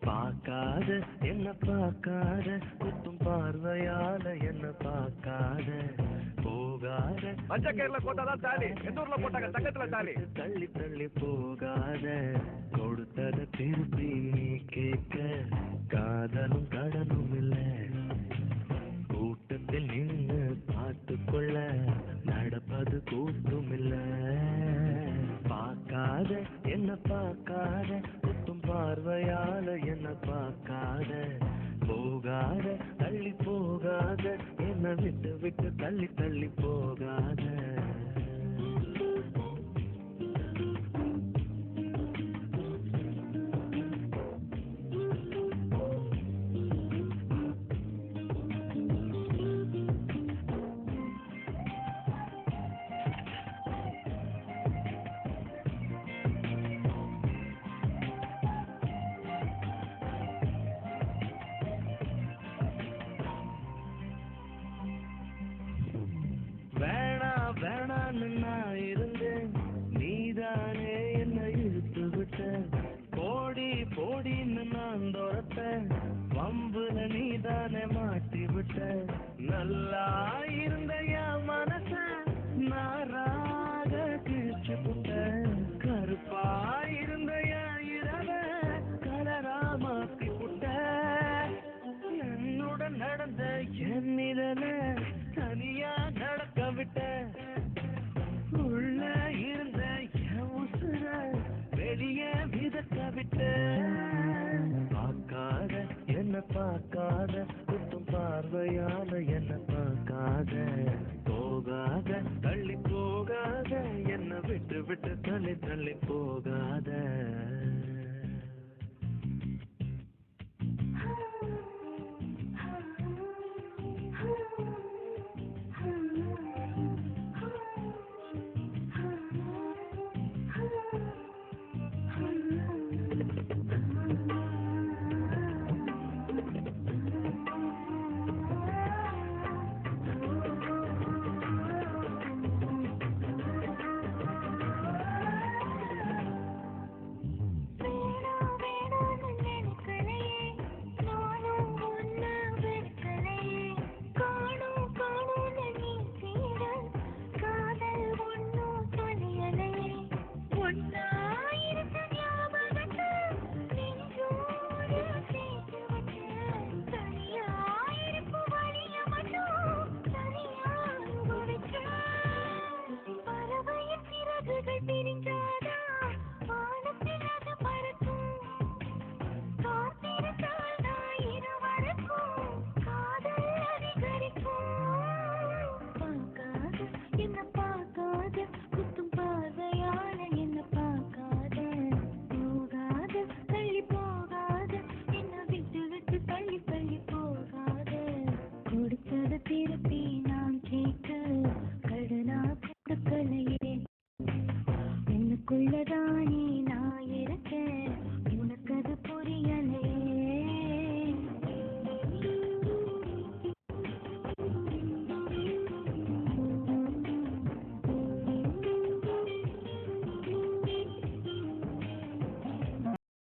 பார்க்காத என்ன பார்க்காத குத்தும் பார்வையால என்ன பார்க்காத போகாத பஞ்சக்கேர்ல போட்டாதான் தாலி, எந்த ஊர்ல போட்டாங்க தங்கத்துல தாலி. தள்ளி தள்ளி போகாத கொடுத்தத திருப்பி நீ கேட்க காதலும் கடனும் இல்ல கூட்டத்தில் நின்று பார்த்து கொள்ள நடப்பது கூட்டும் இல்ல பார்க்காத என்ன பார்க்காத குத்தும் பார்வையால என்ன பார்க்காத போகாத தள்ளி போகாத என்ன விட்டு விட்டு தள்ளி தள்ளி போகாத வேணான்னு நான் இருந்தேன் நீதானே என்ன இழுத்து விட்ட போடி போடின்னு நான் துரத்தேன் வம்புல நீதானே மாட்டி விட்ட நல்லா இருந்த என் மனச நாராக கிழிச்சு விட்ட கருப்பா இருந்த என் இரவ கலரா மாத்தி விட்ட என்னுடன் நடந்த என் நிழல தனியா நடக்க விட்ட உள்ள இருந்த என் உசுர வெளியே மிதக்க விட்ட பார்க்காத என்ன பார்க்காத குத்தும் பார்வையால என்ன பார்க்காத போகாத தள்ளி போகாத என்ன விட்டு விட்டு தள்ளி தள்ளி போகாத பிரிஞ்ச